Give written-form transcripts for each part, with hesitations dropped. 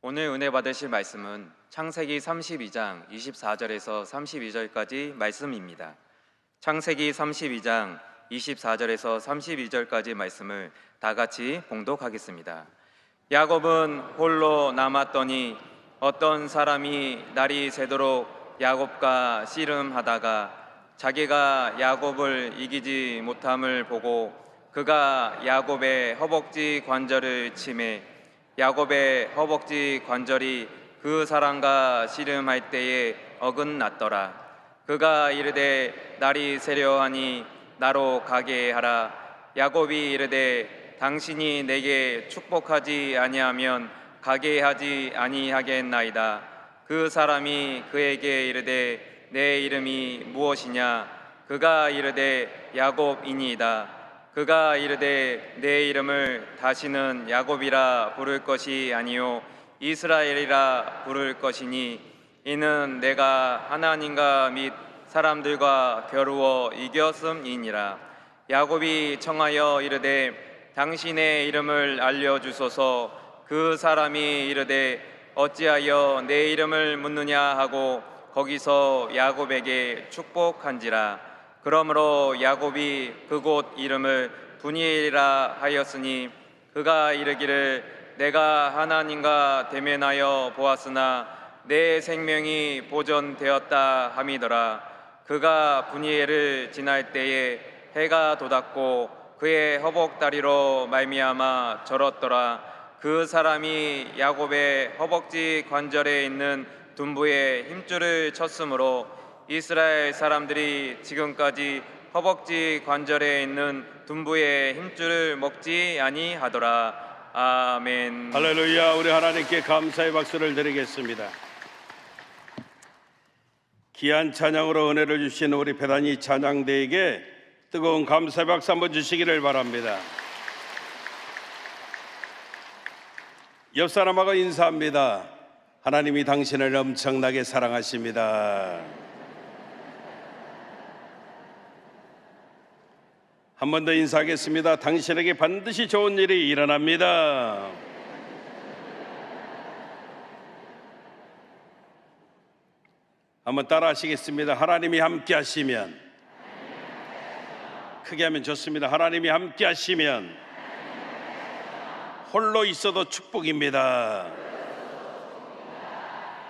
오늘 은혜 받으실 말씀은 창세기 32장 24절에서 32절까지 말씀입니다. 창세기 32장 24절에서 32절까지 말씀을 다 같이 봉독하겠습니다. 야곱은 홀로 남았더니 어떤 사람이 날이 새도록 야곱과 씨름하다가 자기가 야곱을 이기지 못함을 보고 그가 야곱의 허벅지 관절을 치매 야곱의 허벅지 관절이 그 사람과 씨름할 때에 어긋났더라. 그가 이르되 날이 새려하니 나로 가게 하라. 야곱이 이르되 당신이 내게 축복하지 아니하면 가게 하지 아니하겠나이다. 그 사람이 그에게 이르되 내 이름이 무엇이냐? 그가 이르되 야곱이니이다. 그가 이르되 내 이름을 다시는 야곱이라 부를 것이 아니요 이스라엘이라 부를 것이니 이는 내가 하나님과 및 사람들과 겨루어 이겼음이니라. 야곱이 청하여 이르되 당신의 이름을 알려주소서. 그 사람이 이르되 어찌하여 내 이름을 묻느냐 하고 거기서 야곱에게 축복한지라. 그러므로 야곱이 그곳 이름을 분이엘이라 하였으니 그가 이르기를 내가 하나님과 대면하여 보았으나 내 생명이 보존되었다 함이더라. 그가 분이엘을 지날 때에 해가 돋았고 그의 허벅다리로 말미암아 절었더라. 그 사람이 야곱의 허벅지 관절에 있는 둔부에 힘줄을 쳤으므로 이스라엘 사람들이 지금까지 허벅지 관절에 있는 둔부의 힘줄을 먹지 아니하더라. 아멘. 할렐루야. 우리 하나님께 감사의 박수를 드리겠습니다. 귀한 찬양으로 은혜를 주신 우리 배단위 찬양대에게 뜨거운 감사의 박수 한번 주시기를 바랍니다. 옆 사람하고 인사합니다. 하나님이 당신을 엄청나게 사랑하십니다. 한 번 더 인사하겠습니다. 당신에게 반드시 좋은 일이 일어납니다. 한번 따라 하시겠습니다. 하나님이 함께 하시면, 크게 하면 좋습니다. 하나님이 함께 하시면 홀로 있어도 축복입니다.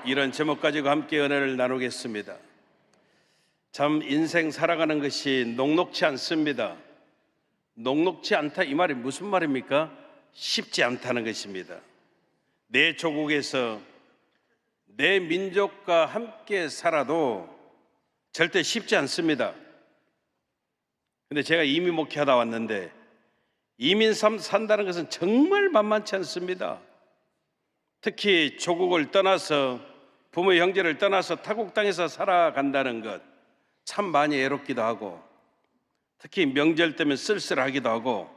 이런 제목 가지고 함께 은혜를 나누겠습니다. 참 인생 살아가는 것이 녹록치 않습니다. 녹록치 않다 이 말이 무슨 말입니까? 쉽지 않다는 것입니다. 내 조국에서 내 민족과 함께 살아도 절대 쉽지 않습니다. 근데 제가 이민 목회하다 왔는데 이민 산다는 것은 정말 만만치 않습니다. 특히 조국을 떠나서 부모 형제를 떠나서 타국 땅에서 살아간다는 것 참 많이 애롭기도 하고 특히 명절 때면 쓸쓸하기도 하고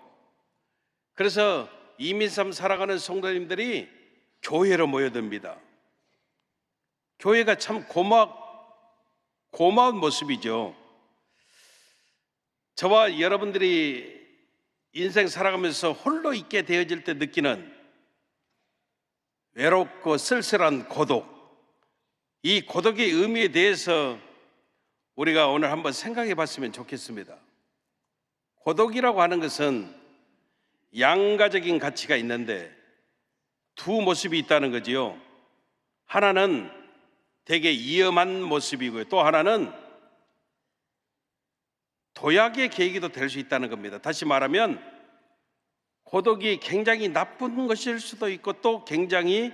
그래서 이민삼 살아가는 성도님들이 교회로 모여듭니다. 교회가 참 고마운 모습이죠. 저와 여러분들이 인생 살아가면서 홀로 있게 되어질 때 느끼는 외롭고 쓸쓸한 고독, 이 고독의 의미에 대해서 우리가 오늘 한번 생각해 봤으면 좋겠습니다. 고독이라고 하는 것은 양가적인 가치가 있는데 두 모습이 있다는 거지요. 하나는 되게 위험한 모습이고요. 또 하나는 도약의 계기도 될 수 있다는 겁니다. 다시 말하면 고독이 굉장히 나쁜 것일 수도 있고 또 굉장히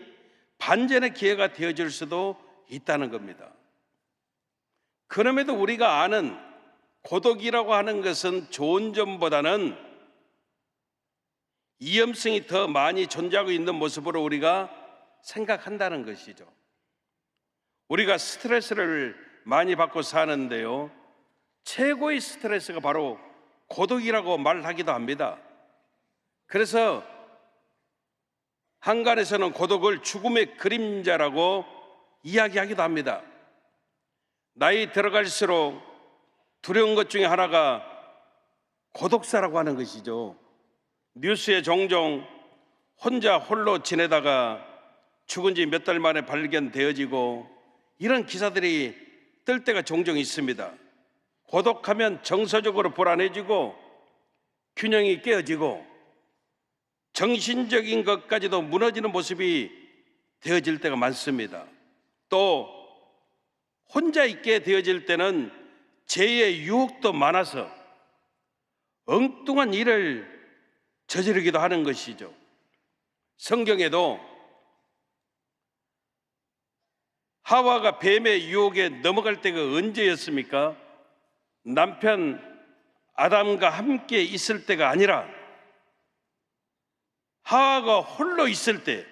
반전의 기회가 되어질 수도 있다는 겁니다. 그럼에도 우리가 아는 고독이라고 하는 것은 좋은 점보다는 위험성이 더 많이 존재하고 있는 모습으로 우리가 생각한다는 것이죠. 우리가 스트레스를 많이 받고 사는데요, 최고의 스트레스가 바로 고독이라고 말하기도 합니다. 그래서 한간에서는 고독을 죽음의 그림자라고 이야기하기도 합니다. 나이 들어갈수록 두려운 것 중에 하나가 고독사라고 하는 것이죠. 뉴스에 종종 혼자 홀로 지내다가 죽은 지 몇 달 만에 발견되어지고 이런 기사들이 뜰 때가 종종 있습니다. 고독하면 정서적으로 불안해지고 균형이 깨어지고 정신적인 것까지도 무너지는 모습이 되어질 때가 많습니다. 또 혼자 있게 되어질 때는 죄의 유혹도 많아서 엉뚱한 일을 저지르기도 하는 것이죠. 성경에도 하와가 뱀의 유혹에 넘어갈 때가 언제였습니까? 남편 아담과 함께 있을 때가 아니라 하와가 홀로 있을 때,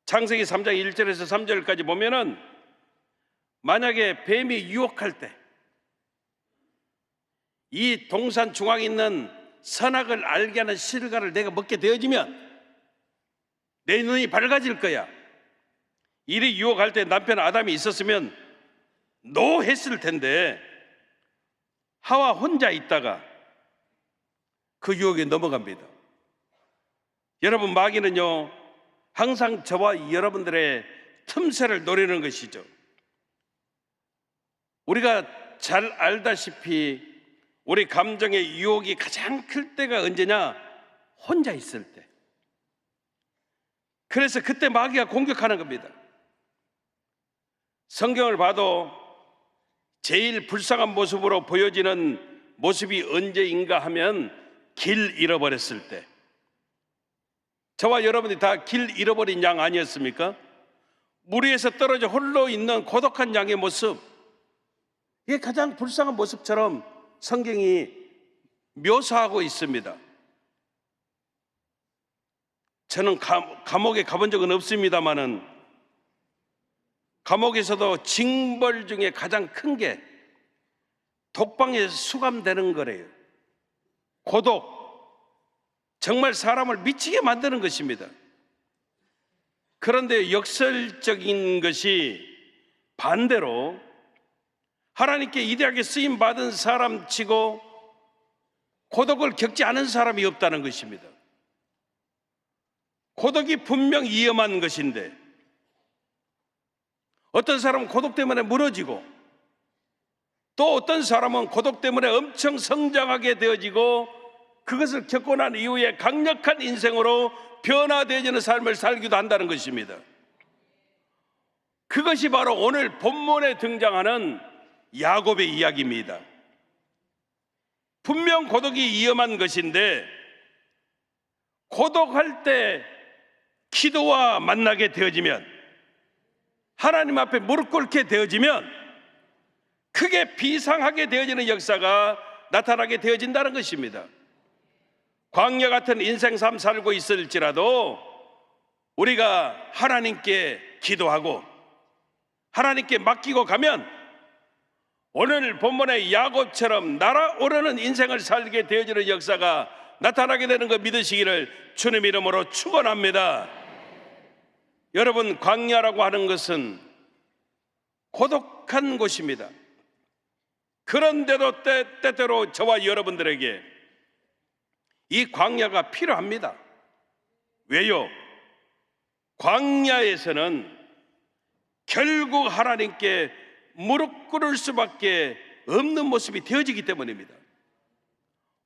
창세기 3장 1절에서 3절까지 보면은 만약에 뱀이 유혹할 때 이 동산 중앙에 있는 선악을 알게 하는 실과를 내가 먹게 되어지면 내 눈이 밝아질 거야. 이리 유혹할 때 남편 아담이 있었으면 노 했을 텐데 하와 혼자 있다가 그 유혹에 넘어갑니다. 여러분, 마귀는요 항상 저와 여러분들의 틈새를 노리는 것이죠. 우리가 잘 알다시피 우리 감정의 유혹이 가장 클 때가 언제냐? 혼자 있을 때. 그래서 그때 마귀가 공격하는 겁니다. 성경을 봐도 제일 불쌍한 모습으로 보여지는 모습이 언제인가 하면 길 잃어버렸을 때. 저와 여러분이 다 길 잃어버린 양 아니었습니까? 물 위에서 떨어져 홀로 있는 고독한 양의 모습, 이게 가장 불쌍한 모습처럼 성경이 묘사하고 있습니다. 저는 감옥에 가본 적은 없습니다만은 감옥에서도 징벌 중에 가장 큰 게 독방에 수감되는 거래요. 고독, 정말 사람을 미치게 만드는 것입니다. 그런데 역설적인 것이 반대로 하나님께 이대하게 쓰임받은 사람치고 고독을 겪지 않은 사람이 없다는 것입니다. 고독이 분명 위험한 것인데 어떤 사람은 고독 때문에 무너지고 또 어떤 사람은 고독 때문에 엄청 성장하게 되어지고 그것을 겪고 난 이후에 강력한 인생으로 변화되어지는 삶을 살기도 한다는 것입니다. 그것이 바로 오늘 본문에 등장하는 야곱의 이야기입니다. 분명 고독이 위험한 것인데 고독할 때 기도와 만나게 되어지면, 하나님 앞에 무릎 꿇게 되어지면 크게 비상하게 되어지는 역사가 나타나게 되어진다는 것입니다. 광야 같은 인생 삶 살고 있을지라도 우리가 하나님께 기도하고 하나님께 맡기고 가면 오늘 본문의 야곱처럼 날아오르는 인생을 살게 되어지는 역사가 나타나게 되는 것 믿으시기를 주님 이름으로 축원합니다. 여러분, 광야라고 하는 것은 고독한 곳입니다. 그런데도 때때로 저와 여러분들에게 이 광야가 필요합니다. 왜요? 광야에서는 결국 하나님께 무릎 꿇을 수밖에 없는 모습이 되어지기 때문입니다.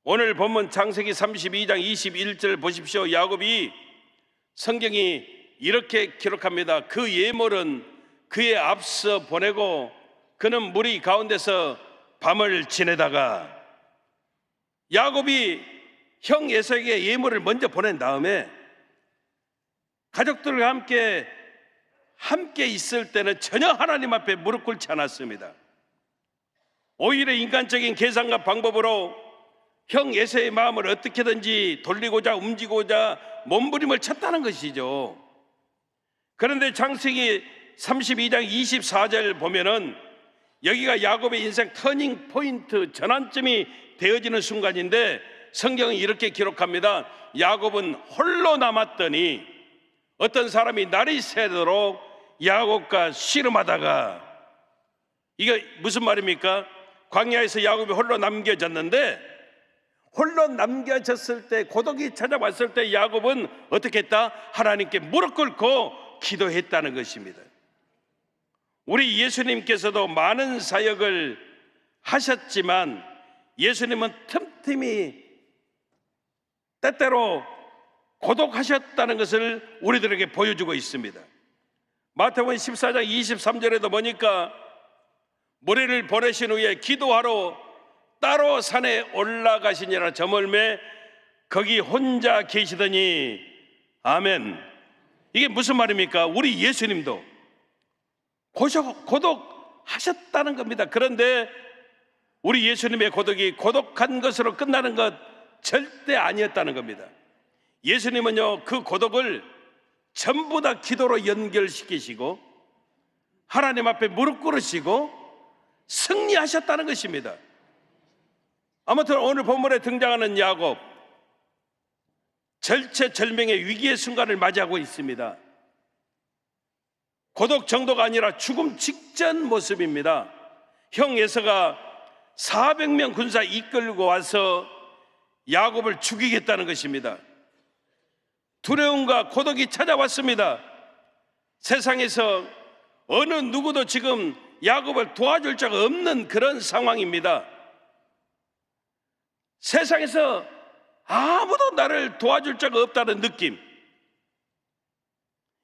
오늘 본문 창세기 32장 21절 보십시오. 야곱이, 성경이 이렇게 기록합니다. 그 예물은 그의 앞서 보내고 그는 무리 가운데서 밤을 지내다가, 야곱이 형 에서에게 예물을 먼저 보낸 다음에 가족들과 함께 있을 때는 전혀 하나님 앞에 무릎 꿇지 않았습니다. 오히려 인간적인 계산과 방법으로 형 에서의 마음을 어떻게든지 돌리고자 움직이고자 몸부림을 쳤다는 것이죠. 그런데 창세기 32장 24절 보면은 여기가 야곱의 인생 터닝 포인트, 전환점이 되어지는 순간인데 성경은 이렇게 기록합니다. 야곱은 홀로 남았더니 어떤 사람이 날이 새도록 야곱과 씨름하다가, 이게 무슨 말입니까? 광야에서 야곱이 홀로 남겨졌는데 홀로 남겨졌을 때, 고독이 찾아왔을 때 야곱은 어떻게 했다? 하나님께 무릎 꿇고 기도했다는 것입니다. 우리 예수님께서도 많은 사역을 하셨지만 예수님은 틈틈이 때때로 고독하셨다는 것을 우리들에게 보여주고 있습니다. 마태복음 14장 23절에도 보니까 무리를 보내신 후에 기도하러 따로 산에 올라가시니라. 저물매 거기 혼자 계시더니. 아멘. 이게 무슨 말입니까? 우리 예수님도 고독하셨다는 겁니다. 그런데 우리 예수님의 고독이 고독한 것으로 끝나는 것 절대 아니었다는 겁니다. 예수님은요, 그 고독을 전부 다 기도로 연결시키시고 하나님 앞에 무릎 꿇으시고 승리하셨다는 것입니다. 아무튼 오늘 본문에 등장하는 야곱, 절체절명의 위기의 순간을 맞이하고 있습니다. 고독 정도가 아니라 죽음 직전 모습입니다. 형 에서가 400명 군사 이끌고 와서 야곱을 죽이겠다는 것입니다. 두려움과 고독이 찾아왔습니다. 세상에서 어느 누구도 지금 야곱을 도와줄 자가 없는 그런 상황입니다. 세상에서 아무도 나를 도와줄 자가 없다는 느낌,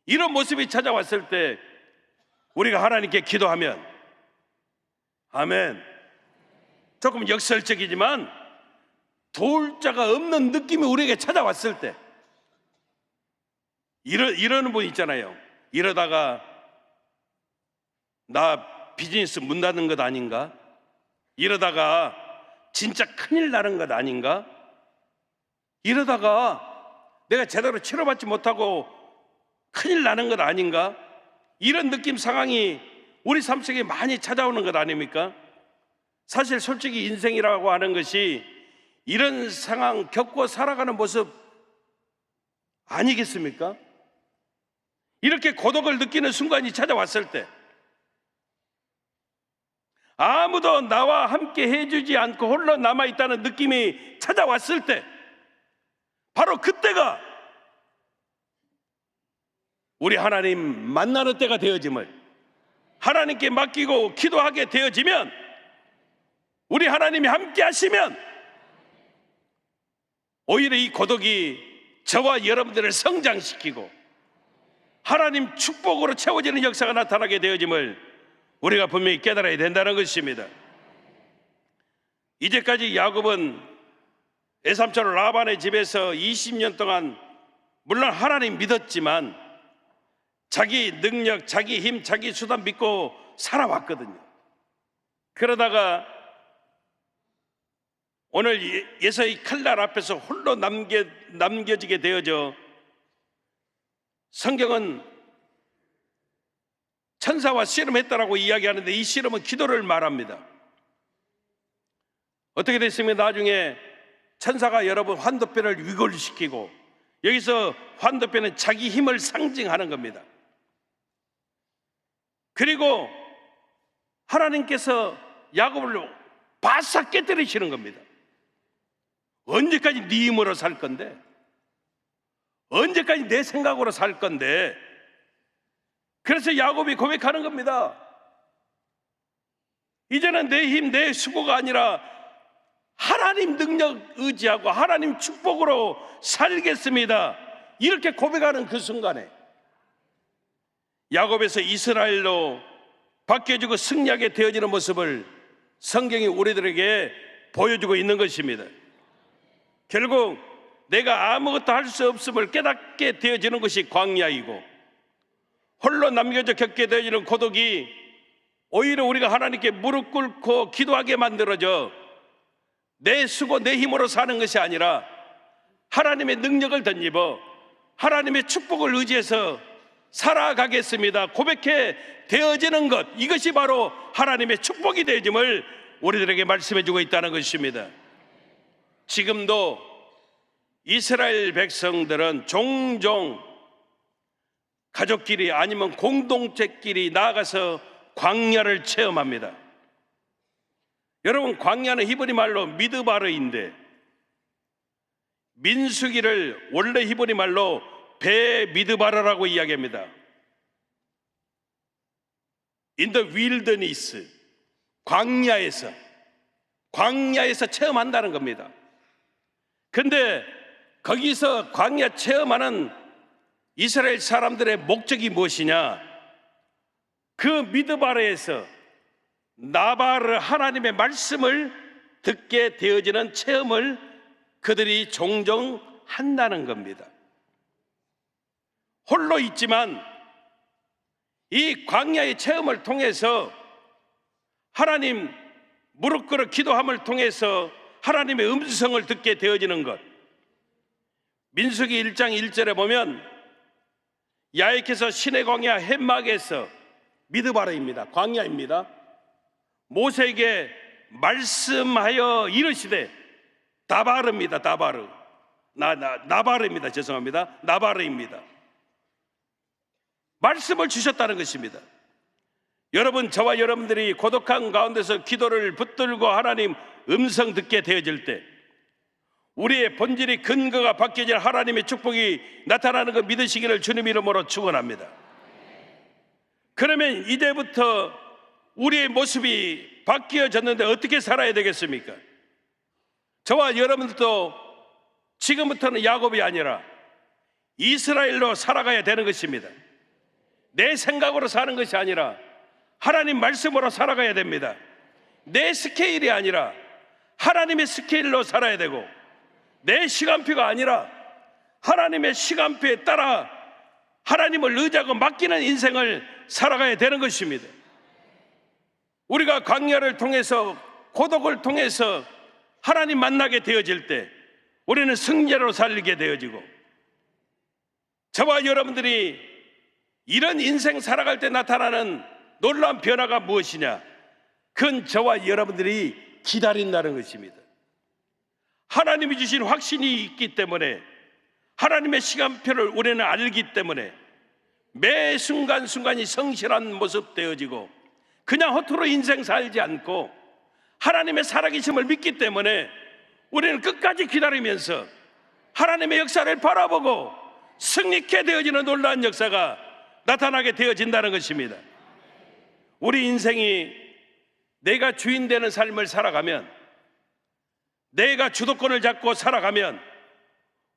이런 모습이 찾아왔을 때 우리가 하나님께 기도하면, 아멘, 조금 역설적이지만 도울 자가 없는 느낌이 우리에게 찾아왔을 때, 이러는 분 있잖아요. 이러다가 나 비즈니스 문 닫는 것 아닌가? 이러다가 진짜 큰일 나는 것 아닌가? 이러다가 내가 제대로 치료받지 못하고 큰일 나는 것 아닌가? 이런 느낌 상황이 우리 삶 속에 많이 찾아오는 것 아닙니까? 사실 솔직히 인생이라고 하는 것이 이런 상황 겪고 살아가는 모습 아니겠습니까? 이렇게 고독을 느끼는 순간이 찾아왔을 때, 아무도 나와 함께 해주지 않고 홀로 남아있다는 느낌이 찾아왔을 때, 바로 그때가 우리 하나님 만나는 때가 되어짐을, 하나님께 맡기고 기도하게 되어지면, 우리 하나님이 함께 하시면 오히려 이 고독이 저와 여러분들을 성장시키고 하나님 축복으로 채워지는 역사가 나타나게 되어짐을 우리가 분명히 깨달아야 된다는 것입니다. 이제까지 야곱은 외삼촌 라반의 집에서 20년 동안 물론 하나님 믿었지만 자기 능력, 자기 힘, 자기 수단 믿고 살아왔거든요. 그러다가 오늘 예서의 칼날 앞에서 홀로 남겨지게 되어져, 성경은 천사와 씨름했다라고 이야기하는데 이 씨름은 기도를 말합니다. 어떻게 됐으면 나중에 천사가 여러분 환도뼈를 위골시키고, 여기서 환도뼈는 자기 힘을 상징하는 겁니다. 그리고 하나님께서 야곱을 바싹 깨뜨리시는 겁니다. 언제까지 네 힘으로 살 건데? 언제까지 내 생각으로 살 건데? 그래서 야곱이 고백하는 겁니다. 이제는 내 힘, 내 수고가 아니라 하나님 능력 의지하고 하나님 축복으로 살겠습니다. 이렇게 고백하는 그 순간에 야곱에서 이스라엘로 바뀌어지고 승리하게 되어지는 모습을 성경이 우리들에게 보여주고 있는 것입니다. 결국 내가 아무것도 할 수 없음을 깨닫게 되어지는 것이 광야이고, 홀로 남겨져 겪게 되어지는 고독이 오히려 우리가 하나님께 무릎 꿇고 기도하게 만들어져 내 수고 내 힘으로 사는 것이 아니라 하나님의 능력을 덧입어 하나님의 축복을 의지해서 살아가겠습니다 고백해 되어지는 것, 이것이 바로 하나님의 축복이 되어짐을 우리들에게 말씀해 주고 있다는 것입니다. 지금도 이스라엘 백성들은 종종 가족끼리 아니면 공동체끼리 나아가서 광야를 체험합니다. 여러분, 광야는 히브리 말로 미드바르인데 민수기를 원래 히브리 말로 베미드바라라고 이야기합니다. In the wilderness, 광야에서 체험한다는 겁니다. 근데 거기서 광야 체험하는 이스라엘 사람들의 목적이 무엇이냐? 그 미드바르에서 나바르 하나님의 말씀을 듣게 되어지는 체험을 그들이 종종 한다는 겁니다. 홀로 있지만 이 광야의 체험을 통해서 하나님 무릎 꿇어 기도함을 통해서 하나님의 음성을 듣게 되어지는 것. 민수기 1장 1절에 보면 야훼께서 시내 광야 햇막에서 미드바르입니다. 광야입니다. 모세에게 말씀하여 이르시되 다바르입니다. 다바르. 나바르입니다. 죄송합니다. 나바르입니다. 말씀을 주셨다는 것입니다. 여러분, 저와 여러분들이 고독한 가운데서 기도를 붙들고 하나님 음성 듣게 되어질 때 우리의 본질이 근거가 바뀌어질 하나님의 축복이 나타나는 거 믿으시기를 주님 이름으로 축원합니다. 그러면 이제부터 우리의 모습이 바뀌어졌는데 어떻게 살아야 되겠습니까? 저와 여러분들도 지금부터는 야곱이 아니라 이스라엘로 살아가야 되는 것입니다. 내 생각으로 사는 것이 아니라 하나님 말씀으로 살아가야 됩니다. 내 스케일이 아니라 하나님의 스케일로 살아야 되고, 내 시간표가 아니라 하나님의 시간표에 따라 하나님을 의지하고 맡기는 인생을 살아가야 되는 것입니다. 우리가 광야를 통해서, 고독을 통해서 하나님 만나게 되어질 때 우리는 승리로 살게 되어지고, 저와 여러분들이 이런 인생 살아갈 때 나타나는 놀라운 변화가 무엇이냐? 그건 저와 여러분들이 기다린다는 것입니다. 하나님이 주신 확신이 있기 때문에, 하나님의 시간표를 우리는 알기 때문에 매 순간순간이 성실한 모습 되어지고, 그냥 허투루 인생 살지 않고 하나님의 살아계심을 믿기 때문에 우리는 끝까지 기다리면서 하나님의 역사를 바라보고 승리케 되어지는 놀라운 역사가 나타나게 되어진다는 것입니다. 우리 인생이 내가 주인 되는 삶을 살아가면, 내가 주도권을 잡고 살아가면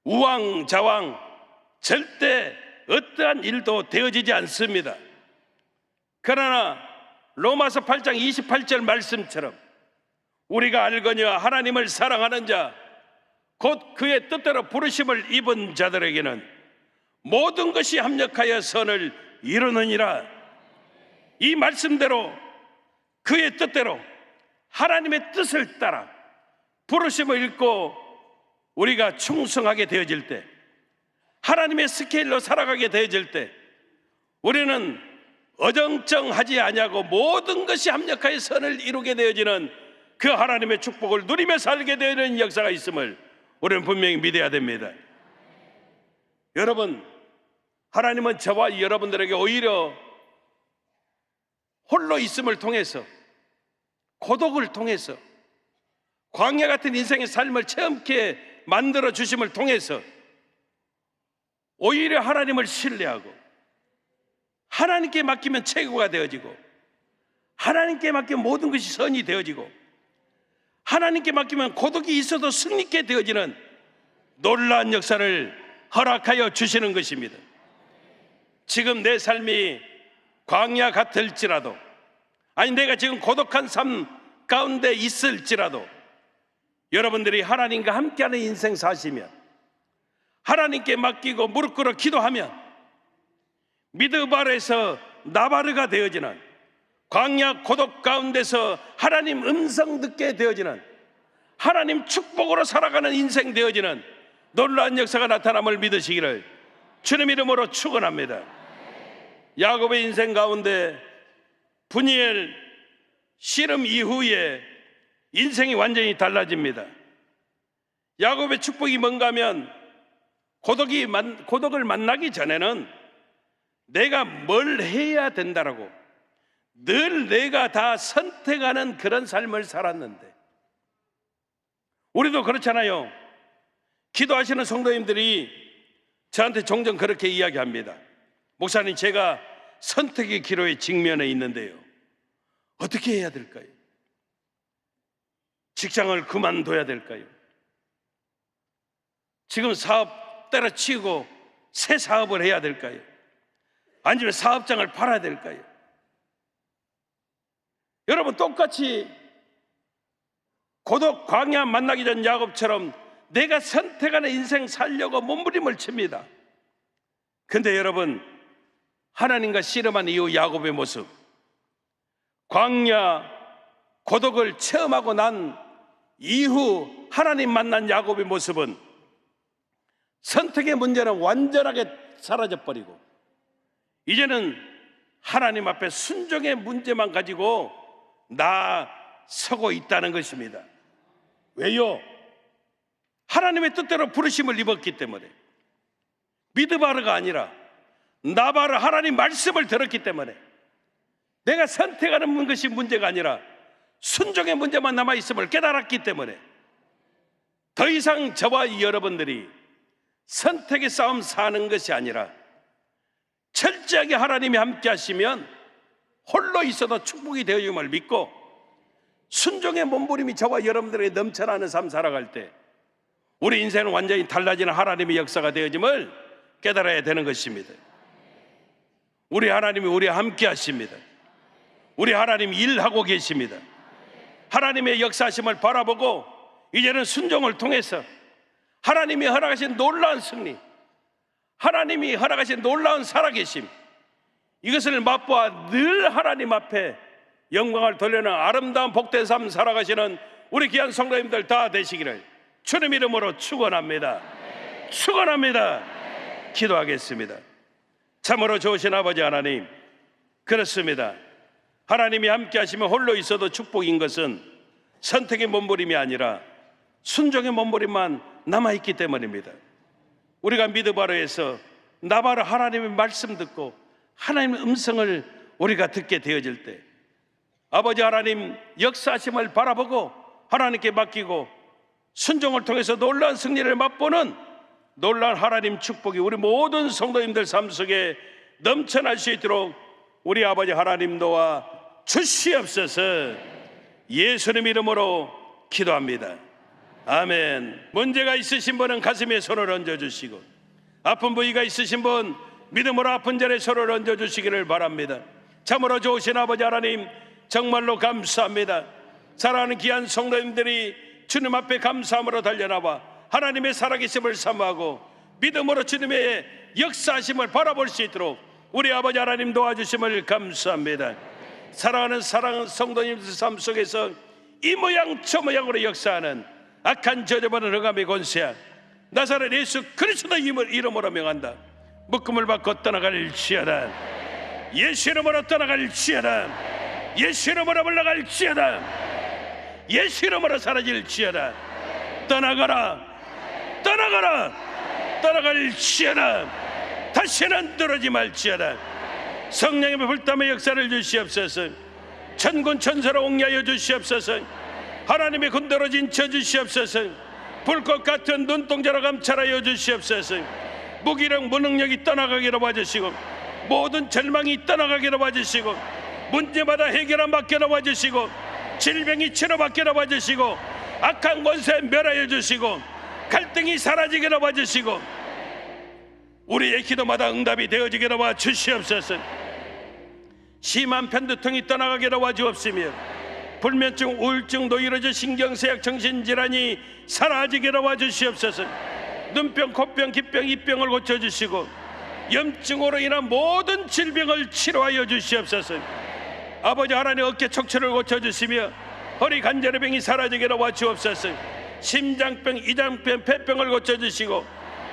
우왕좌왕 절대 어떠한 일도 되어지지 않습니다. 그러나 로마서 8장 28절 말씀처럼 우리가 알거니와 하나님을 사랑하는 자 곧 그의 뜻대로 부르심을 입은 자들에게는 모든 것이 합력하여 선을 이루느니라. 이 말씀대로, 그의 뜻대로, 하나님의 뜻을 따라 부르심을 읽고 우리가 충성하게 되어질 때, 하나님의 스케일로 살아가게 되어질 때 우리는 어정쩡하지 아니하고 모든 것이 합력하여 선을 이루게 되어지는 그 하나님의 축복을 누리며 살게 되는 역사가 있음을 우리는 분명히 믿어야 됩니다. 여러분, 하나님은 저와 여러분들에게 오히려 홀로 있음을 통해서, 고독을 통해서, 광야 같은 인생의 삶을 체험케 만들어 주심을 통해서 오히려 하나님을 신뢰하고, 하나님께 맡기면 최고가 되어지고, 하나님께 맡기면 모든 것이 선이 되어지고, 하나님께 맡기면 고독이 있어도 승리케 되어지는 놀라운 역사를 허락하여 주시는 것입니다. 지금 내 삶이 광야 같을지라도, 아니 내가 지금 고독한 삶 가운데 있을지라도, 여러분들이 하나님과 함께하는 인생 사시면, 하나님께 맡기고 무릎 꿇어 기도하면 미드바르에서 나바르가 되어지는, 광야 고독 가운데서 하나님 음성 듣게 되어지는, 하나님 축복으로 살아가는 인생 되어지는 놀라운 역사가 나타남을 믿으시기를 주님 이름으로 축원합니다. 야곱의 인생 가운데 분이엘 씨름 이후에 인생이 완전히 달라집니다. 야곱의 축복이 뭔가 하면 고독을 만나기 전에는 내가 뭘 해야 된다라고 늘 내가 다 선택하는 그런 삶을 살았는데, 우리도 그렇잖아요. 기도하시는 성도님들이 저한테 종종 그렇게 이야기합니다. 목사님, 제가 선택의 기로에 직면해 있는데요, 어떻게 해야 될까요? 직장을 그만둬야 될까요? 지금 사업 때려치우고 새 사업을 해야 될까요? 아니면 사업장을 팔아야 될까요? 여러분, 똑같이 고독 광야 만나기 전 야곱처럼 내가 선택하는 인생 살려고 몸부림을 칩니다. 근데 여러분, 하나님과 씨름한 이후 야곱의 모습, 광야 고독을 체험하고 난 이후 하나님 만난 야곱의 모습은 선택의 문제는 완전하게 사라져버리고 이제는 하나님 앞에 순종의 문제만 가지고 나서고 있다는 것입니다. 왜요? 하나님의 뜻대로 부르심을 입었기 때문에. 미드바르가 아니라 나바르 하나님 말씀을 들었기 때문에. 내가 선택하는 것이 문제가 아니라 순종의 문제만 남아있음을 깨달았기 때문에 더 이상 저와 여러분들이 선택의 싸움 사는 것이 아니라 철저하게 하나님이 함께 하시면 홀로 있어도 축복이 되어짐을 믿고 순종의 몸부림이 저와 여러분들에게 넘쳐나는 삶 살아갈 때 우리 인생은 완전히 달라지는 하나님의 역사가 되어짐을 깨달아야 되는 것입니다. 우리 하나님이 우리와 함께 하십니다. 우리 하나님 일하고 계십니다. 하나님의 역사하심을 바라보고 이제는 순종을 통해서 하나님이 허락하신 놀라운 승리, 하나님이 허락하신 놀라운 살아계심, 이것을 맛보아 늘 하나님 앞에 영광을 돌리는 아름다운 복된 삶 살아가시는 우리 귀한 성도님들 다 되시기를 주님 이름으로 축원합니다. 축원합니다. 기도하겠습니다. 참으로 좋으신 아버지 하나님, 그렇습니다. 하나님이 함께 하시면 홀로 있어도 축복인 것은 선택의 몸부림이 아니라 순종의 몸부림만 남아있기 때문입니다. 우리가 미드바르에서 나바르 하나님의 말씀 듣고 하나님의 음성을 우리가 듣게 되어질 때 아버지 하나님 역사하심을 바라보고 하나님께 맡기고 순종을 통해서 놀라운 승리를 맛보는 놀라운 하나님 축복이 우리 모든 성도님들 삶 속에 넘쳐날 수 있도록 우리 아버지 하나님 도와 주시옵소서. 예수님 이름으로 기도합니다. 아멘. 문제가 있으신 분은 가슴에 손을 얹어주시고 아픈 부위가 있으신 분 믿음으로 아픈 자리에 손을 얹어주시기를 바랍니다. 참으로 좋으신 아버지 하나님, 정말로 감사합니다. 사랑하는 귀한 성도님들이 주님 앞에 감사함으로 달려나와 하나님의 살아계심을 사모하고 믿음으로 주님의 역사하심을 바라볼 수 있도록 우리 아버지 하나님 도와주심을 감사합니다. 사랑하는 성도님들 삶 속에서 이 모양 저 모양으로 역사하는 악한 저주받은 흑암의 권세야 나사렛 예수 그리스도 이름으로 명한다. 묶음을 받고 떠나갈지어다. 예수 이름으로 떠나갈지어다. 예수 이름으로 물러갈지어다. 예수 이름으로 사라질지어다. 떠나가라. 떠나가라. 떠나갈지어다. 다시는 떨어지 말지어다. 성령의 불담의 역사를 주시옵소서. 천군 천사로 옹야여 주시옵소서. 하나님의 군대로 진쳐 주시옵소서. 불꽃 같은 눈동자로 감찰하여 주시옵소서. 무기력 무능력이 떠나가기로 봐주시고 모든 절망이 떠나가기로 봐주시고 문제마다 해결함 받기로 봐주시고 질병이 치료받기로 봐주시고 악한 권세 멸하여 주시고 갈등이 사라지기로 봐주시고 우리의 기도마다 응답이 되어지기로 봐주시옵소서. 심한 편두통이 떠나가기로 봐주옵시며 불면증, 우울증, 노이로제, 신경쇠약, 정신질환이 사라지기로 봐주시옵소서. 눈병, 코병, 기병, 이병을 고쳐주시고 염증으로 인한 모든 질병을 치료하여 주시옵소서. 아버지 하나님 어깨 척추를 고쳐주시며 허리 관절병이 사라지기로 봐주옵소서. 심장병, 이장병, 폐병을 고쳐주시고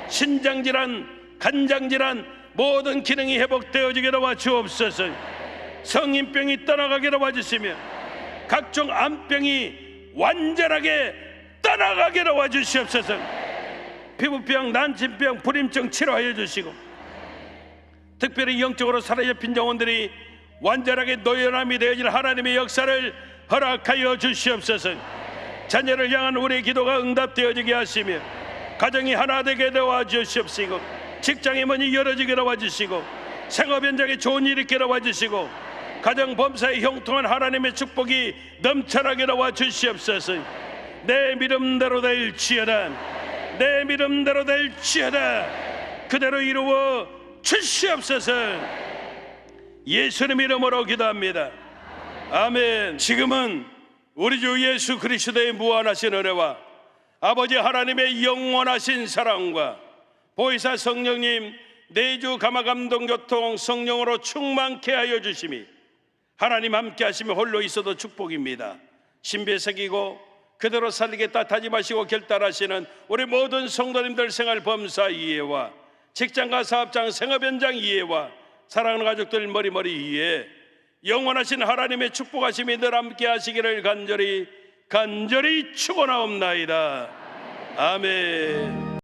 신장질환, 간장질환 모든 기능이 회복되어지기로 봐주옵소서. 성인병이 떠나가기로 봐주시며 각종 암병이 완전하게 떠나가기로 봐주시옵소서. 피부병, 난치병, 불임증 치료하여 주시고 특별히 영적으로 사라져핀 영혼들이 완전하게 노연함이 되어질 하나님의 역사를 허락하여 주시옵소서. 자녀를 향한 우리의 기도가 응답되어지게 하시며 가정이 하나 되게 도와주시옵시고, 직장의 문이 열어지게 도와주시고, 생업 현장에 좋은 일이 있게 도와주시고, 가정 범사에 형통한 하나님의 축복이 넘쳐나게 도와주시옵소서. 내 믿음대로 될지어다, 내 믿음대로 될지어다. 그대로 이루어 주시옵소서. 예수님 이름으로 기도합니다. 아멘. 지금은 우리 주 예수 그리스도의 무한하신 은혜와 아버지 하나님의 영원하신 사랑과 보혜사 성령님 내주 감화감동 교통 성령으로 충만케 하여 주심이, 하나님 함께 하시며 홀로 있어도 축복입니다. 신비에 새기고 그대로 살리겠다 다짐하시고 결단하시는 우리 모든 성도님들 생활 범사 이해와 직장과 사업장 생업 현장 이해와 사랑하는 가족들 머리머리 이해 영원하신 하나님의 축복하심이 늘 함께 하시기를 간절히 축원하옵나이다. 아멘.